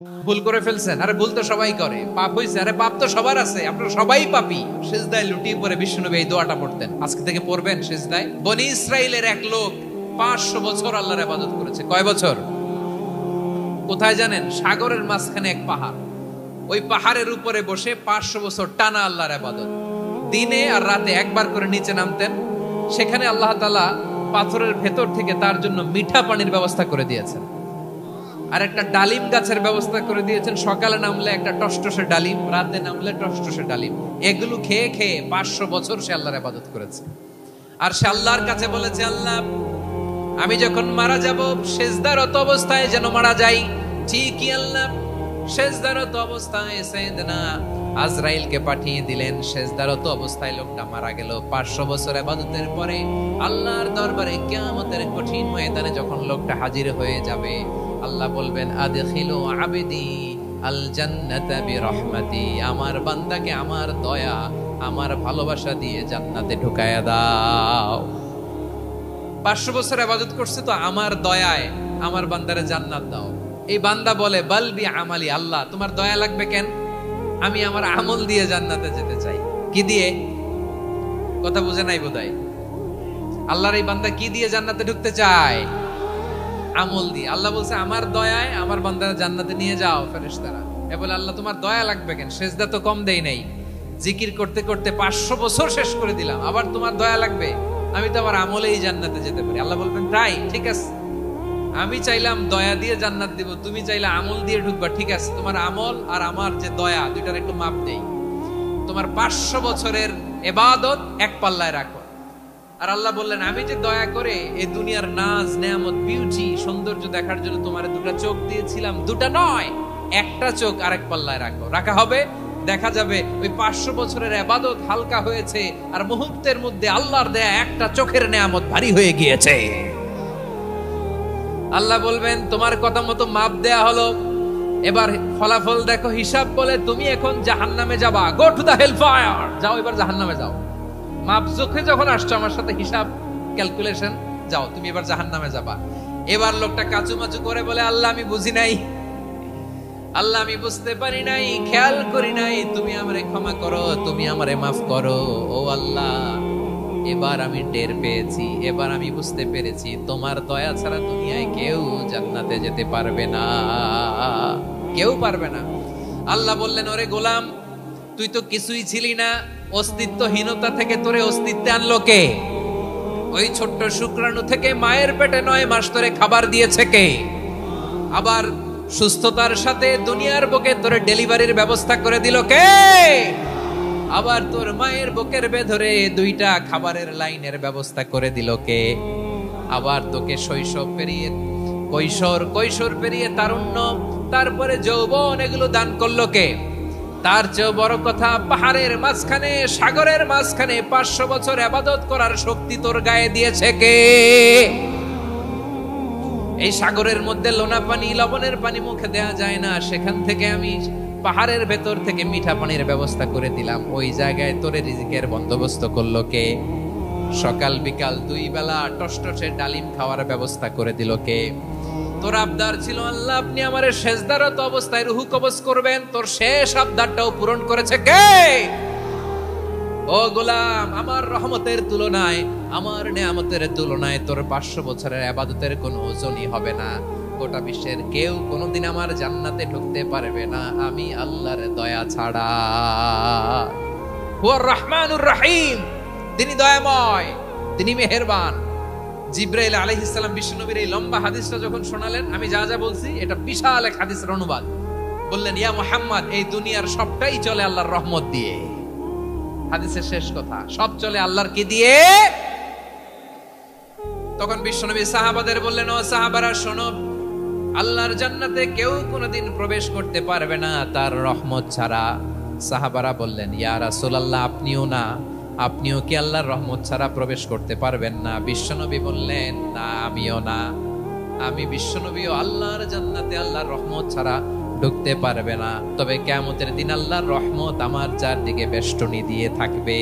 ভুল করে ফেলছেন, আরে ভুল তো সবাই করে। পাপ হয়েছে, আরে পাপ তো সবার আছে, আপনারা সবাই পাপী। সিজদায় লুটিয়ে পড়ে বিষ্ণুনবী এই দোয়াটা পড়তেন। আজকে থেকে পড়বেন সিজদায়। বনি ইসরাইলের এক লোক 500 বছর আল্লাহর ইবাদত করেছে। কয় বছর? কোথায় জানেন? সাগরের মাঝখানে এক পাহাড়, ওই পাহাড়ের উপরে বসে 500 বছর টানা আল্লাহর ইবাদত। দিনে আর রাতে একবার করে নিচে নামতেন। সেখানে আল্লাহ তাআলা পাথরের ভেতর থেকে তার জন্য মিঠা পানির ব্যবস্থা করে দিয়েছেন, আর একটা ডালিম গাছের ব্যবস্থা করে দিয়েছেন। সকালে নামলে একটা টসটসে ডালিম, রাতে নামলে টসটসে ডালিম। এগুলো খেয়ে খেয়ে 500 বছর সে আল্লাহর ইবাদত করেছে। আর সে আল্লাহর কাছে বলেছে, আল্লাহ আমি যখন মারা যাব সেজদারত অবস্থায় যেন মারা যাই। ঠিকই আল্লাহ সেজদারত অবস্থায় সাইয়েদনা আজরাইলকে পাঠিয়ে দিলেন। সেজদারত অবস্থায় লোকটা মারা গেল। 500 বছর ইবাদতের পরে আল্লাহর দরবারে কিয়ামতের কঠিন ময়দানে যখন লোকটা হাজির হয়ে যাবে, আল্লাহ বলবেন, আদখিলু আবদি আল জান্নাতা বিরহমাতি, আমার বান্দাকে আমার দয়া, আমার ভালোবাসা দিয়ে জান্নাতে ঢুকায়া দাও। 500 বছর ইবাদত করছে তো আমার দয়ায় আমার বান্দারে জান্নাত দাও। এই বান্দা বলে, বালবি আমালি, আল্লাহ তোমার দয়া লাগবে কেন? আমি আমার আমল দিয়ে জান্নাতে যেতে চাই। কি দিয়ে? কথা বুঝে নাই বোধহয়। আল্লাহর এই বান্দা কি দিয়ে জান্নাতে ঢুকতে চায়? আমল দিয়ে। আল্লাহ বলছে, আমার দয়ায় আমার বান্দারা জান্নাতে নিয়ে যাও। ফেরেশতারা এ বলে, আল্লাহ তোমার দয়া লাগবে কেন? সেজদা তো কম দেই নাই, জিকির করতে করতে 500 বছর শেষ করে দিলাম, আবার তোমার দয়া লাগবে? আমি তো আমার আমলেই জান্নাতে যেতে পারি। আল্লাহ বলবেন, তাই ঠিক আছে, আমি চাইলাম দয়া দিয়ে জান্নাত দিব, তুমি চাইলে আমল দিয়ে ঢুকবা, ঠিক আছে, তোমার আমল আর আমার যে দয়া দুইটার একটু মাপ দেই। তোমার 500 বছরের ইবাদত এক পাল্লায় রাখো। আর আল্লাহ বললেন, আমি যে দয়া করে এই দুনিয়ার নাজ নেয়ামত বিউটি সৌন্দর্য দেখার জন্য তোমার দুটা চোখ দিয়েছিলাম, দুটা নয় একটা চোখ আরেক পাল্লায় রাখো। রাখা হবে, দেখা যাবে ওই 500 বছরের ইবাদত হালকা হয়েছে, আর মুহূর্তের মধ্যে আল্লাহর দেয়া একটা চোখের নেয়ামত ভারী হয়ে গিয়েছে। আল্লাহ বলবেন, তোমার কথা মতো মাপ দেয়া হলো, এবার ফলাফল দেখো, হিসাব বলে তুমি এখন জাহান্নামে যাবা। Go to the hell fire, যাও এবার জাহান্নামে যাও। মাপ চোখে যখন আসছো আমার সাথে হিসাব ক্যালকুলেশন, যাও তুমি এবার জাহান্নামে যাবা। এবার লোকটা কাচুমাচু করে বলে, আল্লাহ আমি বুঝি নাই, আল্লাহ আমি বুঝতে পারি নাই, খেয়াল করি নাই, তুমি আমারে ক্ষমা করো, তুমি আমারে মাফ করো। ও আল্লাহ, এবার আমি টের পেয়েছি, এবার আমি বুঝতে পেরেছি, তোমার দয়া ছাড়া দুনিয়ায় কেউ জান্নাতে যেতে পারবে না, কেউ পারবে না। আল্লাহ বললেন, ওরে গোলাম, তুই তো কিছুই ছিলি না, অস্তিত্বহীনতা থেকে তোরে অস্তিত্বে আনলো কে? ওই ছোট্ট শুক্রাণু থেকে মায়ের পেটে 9 মাস ধরে খাবার দিয়েছে কে? আবার সুস্থতার সাথে দুনিয়ার বুকে তোরে ডেলিভারির ব্যবস্থা করে দিল কে? আবার তোর মায়ের বুকের ভেতরে 2টা খাবারের লাইনের ব্যবস্থা করে দিল কে? আবার তোকে শৈশব পেরিয়ে কৈশোর পেরিয়ে তারুণ্য, তারপরে যৌবন, এগুলো দান করলো কে? তার চেয়ে বড় কথা, পাহাড়ের মাঝখানে সাগরের মাঝখানে 500 বছর ইবাদত করার শক্তি তোর গায়ে দিয়েছে কে? এই সাগরের মধ্যে লোনা পানি, লবণের পানি মুখে দেয়া যায় না, সেখান থেকে আমি পাহাড়ের ভেতর থেকে মিঠা পানির ব্যবস্থা করে দিলাম। ওই জায়গায় তোরে রিজিকের বন্দোবস্ত করলো কে? সকাল বিকাল 2 বেলা টসটসে ডালিম খাওয়ার ব্যবস্থা করে দিল কে? তোর আবদার ছিল, আল্লাহ আপনি আমারে সেজদারত অবস্থায় রুহু কবজ করবেন, তোর শেষ আবদারটাও পূরণ করেছে কে? ও গোলাম, আমার রহমতের তুলনায়, আমার নেয়ামতের তুলনায় তোর 500 বছরের ইবাদতের কোনো ওজনই হবে না। গোটা বিশ্বের কেউ কোনোদিন আমার জান্নাতে ঢুকতে পারবে না আমি আল্লাহর দয়া ছাড়া। হুয়ার রহমানুর রহিম, তিনি দয়াময়, তিনি মেহেরবান। জিব্রাইল আলাইহিস সালাম বিশ্বনবীর এই লম্বা হাদিসটা যখন শোনালেন, আমি যা যা বলছি এটা বিশাল এক হাদিসের অনুবাদ। বললেন, ইয়া মুহাম্মদ, এই দুনিয়ার সবটাই চলে আল্লাহর রহমত দিয়ে। হাদিসের শেষ কথা, সব চলে আল্লাহর কি দিয়ে? তখন বিশ্বনবী সাহাবাদের বললেন, ও সাহাবারা শোনো, আল্লাহর জান্নাতে কেউ কোনোদিন প্রবেশ করতে পারবে না তার রহমত ছাড়া। সাহাবারা বললেন, ইয়া রাসূলুল্লাহ, আপনিও না, আপনিও কি আল্লাহর রহমত ছাড়া প্রবেশ করতে পারবেন না? বিশ্বনবী বললেন, না আমিও না, আমি বিশ্বনবীও আল্লাহর জান্নাতে আল্লাহর রহমত ছাড়া ঢুকতে পারবে না। তবে কিয়ামতের দিন আল্লাহর রহমত আমার চারদিকে বেষ্টনী দিয়ে থাকবে।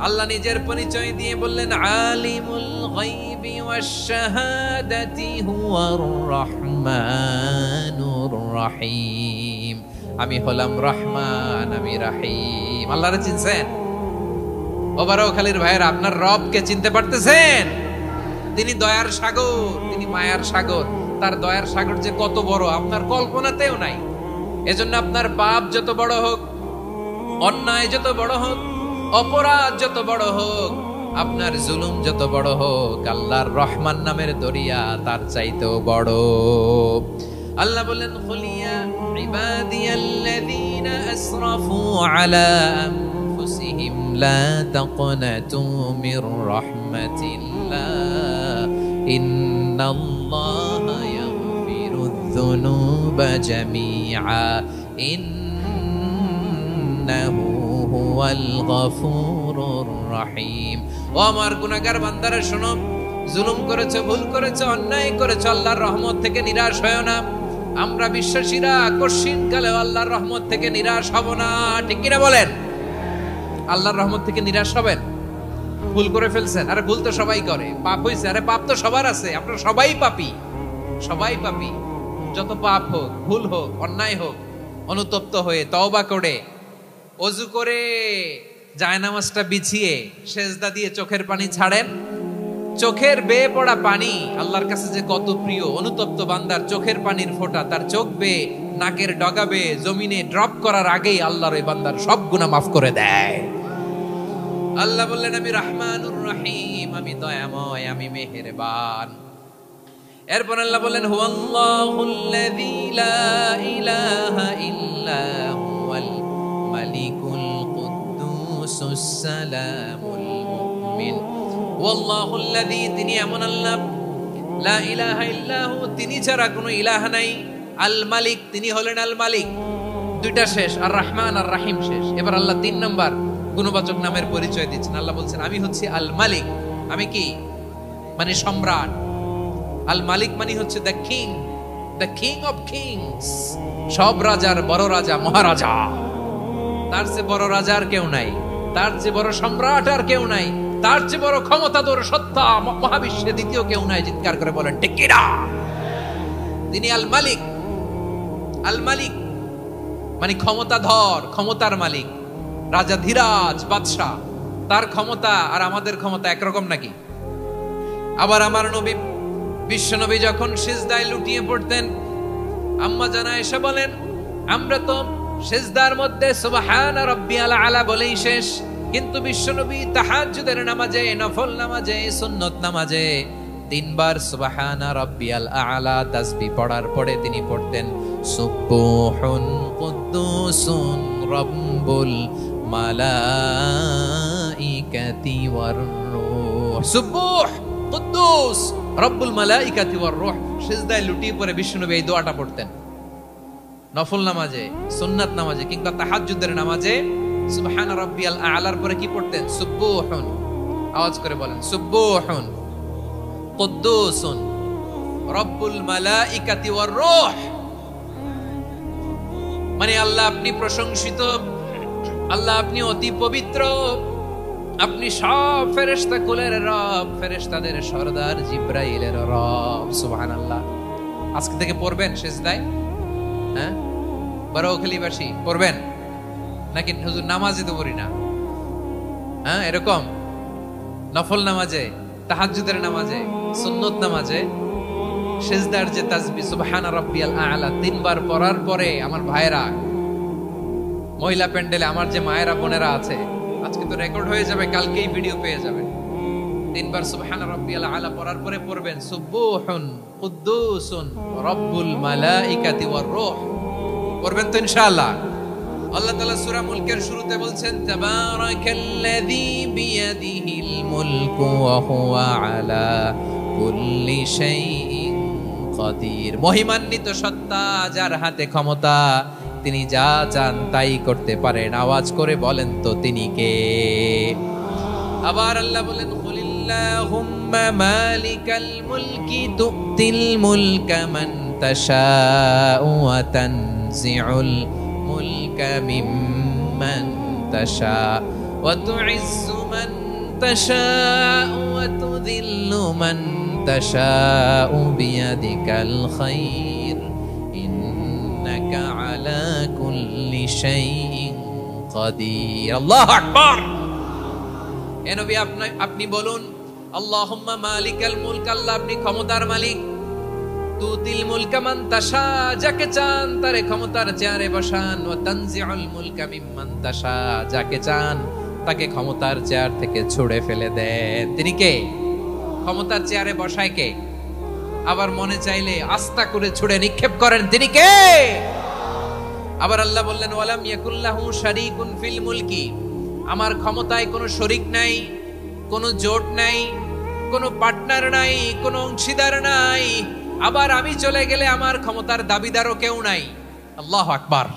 আল্লাহ নিজের পরিচয় দিয়ে বললেন, আলিমুল গায়বি ওয়াশ শাহাদাতি হুয়ার রহমানুর রাহিম। আমি হলাম রহমান, আমি রাহিম। আল্লাহরে চিনছেন? ওবারখালীর ভাইয়েরা, আপনার রবকে চিনতে পারতেছেন? তিনি দয়ার সাগর, তিনি মায়ার সাগর। তার দয়ার সাগর যে কত বড় আপনার কল্পনাতেও নাই। এজন্য আপনার পাপ যত বড় হোক, অন্যায় যত বড় হোক, অপরাধ যত বড় হোক, আপনার জুলুম যত বড় হোক, আল্লাহর রহমান নামের দরিয়া তার চাইতেও বড়। আল্লাহ বলেন, খুলিয়া ইবাদিয়াল্লাযীনা আসরাফু আলা আনফুসিহিম লা তাকনাতু মির রাহমাতিল্লাহ ইন্নাল্লাহা ইয়াগফিরুয যুনুবা জামিআ ইন্নাহু হুয়াল গফুরুর রহিম। ও আমার গুনাহগার বান্দারা শোনো, জুলুম করেছো, ভুল করেছো, অন্যায় করেছো, আল্লাহর রহমত থেকে নিরাশ হয়ো না। আমরা বিশ্বাসীরা কঠিন কালে আল্লাহর রহমত থেকে নিরাশ হব না, ঠিক কিনা বলেন? আল্লাহর রহমত থেকে নিরাশ হবেন? ভুল করে ফেলছেন, আরে ভুল তো সবাই করে, পাপ হইছে, আরে পাপ তো সবার আছে, আপনারা সবাই পাপী, সবাই পাপী। যত পাপ হোক, ভুল হোক, অন্যায় হোক, অনুতপ্ত হয়ে তওবা করে, ওযু করে, জায়নামাজটা বিছিয়ে সেজদা দিয়ে চোখের পানি ছাড়েন। চোখের বেয়ে পড়া পানি আল্লাহর কাছে যে কত প্রিয়। অনুতপ্ত বান্দার চোখের পানির ফোঁটা তার চোখ বেয়ে, নাকের ডগা বেয়ে জমিনে ড্রপ করার আগেই আল্লাহর ওই বান্দার সব গুনাহ মাফ করে দেয়। আল্লাহ বললেন, আমি রহমানুর রহিম, আমি দয়াময়, আমি মেহেরবান। এরপর আল্লাহ বললেন, হুয়াল্লাহুল্লাযী লা ইলাহা ইল্লা হুয়াল মালিকুল কুদ্দুসুস সালামুল মুমিন। ওয়াল্লাহুল্লাযী, তিনি এমন আল্লাহ, লা ইলাহা ইল্লাহু, তিনি ছাড়া কোনো ইলাহ নাই। আল মালিক, তিনি হলেন আল মালিক। দুইটা শেষ, আর রহমান আর রাহিম শেষ। এবার আল্লাহ 3 নাম্বার গুণবাচক নামের পরিচয় দিচ্ছেন। আল্লাহ বলছেন, আমি হচ্ছি আল মালিক। আমি কি? মানে সম্রাট। আল মালিক মানে হচ্ছে the king, the king of kings. সব রাজার বড় রাজা, মহারাজা। তার চেয়ে বড় রাজা আর কেউ নাই, তার চেয়ে বড় সম্রাট আর কেউ নাই, তার চেয়ে বড় ক্ষমতাধর সত্তা মহাবিশ্বে দ্বিতীয় কেউ নাই। চিৎকার করে বলেন ঠিক কিনা? তিনি আল মালিক। আল মালিক মানে ক্ষমতাধর, ক্ষমতার মালিক, রাজা ধীরাজ বাদশাহ। তার ক্ষমতা আর আমাদের ক্ষমতা একরকম নাকি? আবার আমার নবী, বিশ্ব নবী যখন সিজদায় লুটিয়ে পড়তেন, আম্মা জানা এসে বলেন, আমরা তো সিজদার মধ্যে সুবহানা রাব্বিয়াল আলা বলেই শেষ, কিন্তু বিশ্বনবী তাহাজ্জুদের নামাজে, নফল নামাজে, সুন্নত নামাজে 3 বার সুবহানা রাব্বিয়াল আলা তাসবিহ পড়ার পরে তিনি পড়তেন, সুবহুন কুদ্দুসুন রাব্বুল মালাইকাতি ওয়ার রূহ। সুবহ কুদ্দুস রব্বুল মালাইকাতি ওয়ার রূহ। সিজদায় লুটিয়ে পড়ে বিশ্বনবী এই দোয়াটা পড়তেন। নফল নামাজে, সুন্নাত নামাজে কিংবা তাহাজ্জুদের নামাজে সুবহান রাব্বিয়াল আ'লার পরে কি পড়তেন? সুবহুন। আওয়াজ করে বলেন, সুবহুন কুদ্দুসুন রব্বুল মালাইকাতি ওয়ার রূহ। মানে আল্লাহ আপনি প্রশংসিত, আল্লাহ আপনি অতি পবিত্র, আপনি সব ফেরেশতা কুলের রব, ফেরেশতাদের সরদার জিবরাইলের রব। সুবহানাল্লাহ। আজকে থেকে পড়বেন সিজদায়? হ্যাঁ, বারোখালীবাসী পড়বেন নাকি? হুজুর নামাজে তো পড়ি না। হ্যাঁ, এরকম নফল নামাজে, তাহাজ্জুদের নামাজে, সুন্নত নামাজে সিজদার যে তাসবিহ সুবহানা রাব্বিয়াল আ'লা 3 বার পড়ার পরে আমার ভাইরা, মহিলা প্যান্ডেলে আমার যে মায়েরা বোনেরা আছে, আজকে তো রেকর্ড হয়ে যাবে, কালকেই ভিডিও পেয়ে যাবেন। 3 বার সুবহানা রাব্বিয়াল আ'লা পড়ার পরে পড়বেন সুবহুন কুদ্দুসুন রব্বুল মালাইকাতি ওয়ার রূহ। পড়বেন তো ইনশাআল্লাহ। আল্লাহ তাআলা সূরা মুলকের শুরুতে বলছেন, তাবারাকাল্লাযী বিয়াদিহিল মুলকু ওয়া হুয়া আলা কুল্লি শাইইন কাদির। মহিমান্বিত সত্তা, যার হাতে ক্ষমতা, তিনি যা চান তাই করতে পারেন। আওয়াজ করে বলেন তো তিনি কে? আবার আল্লাহ বলেন, কুলিল্লাহুম্মা মালিকাল মুলকি তুতিল মুলকা মান তাশাউ ওয়া তানজিউল মুলকা মিম্মান তাশাউ ওয়া তুইজ্জু মান তাশাউ ওয়া তুযিল্লু মান তাশাউ বিয়াদিকাল খায়র ইন্নাকা আলা কুল্লি শাইইন কাদির। আল্লাহু আকবার। এ নবী আপনি বলুন, আল্লাহুম্মা মালিকাল মুলক, আল্লাহ আপনি ক্ষমতার মালিক। তুতিল মুলকা মান তাশা, যাকে চান তারে ক্ষমতার চেয়ারে বসান। ওয়া তানজিউল মুলকা মিম্মান তাশা, যাকে চান তাকে ক্ষমতার চেয়ার থেকে ছুড়ে ফেলে দেন। তিনি কে? ক্ষমতার চেয়ারে বসায় কে? আবার মনে চাইলে আস্থা করে ছুড়ে নিক্ষেপ করেন, তিনি কে? আবার আল্লাহ বললেন, ওয়ালাম ইয়াকুল্লাহু শারীকুন ফিল মুলকি, আমার ক্ষমতায় কোনো শরীক নাই, কোনো জোট নাই, কোনো পার্টনার নাই, কোনো অংশীদার নাই। আবার আমি চলে গেলে আমার ক্ষমতার দাবিদারও কেউ নাই। আল্লাহু আকবার।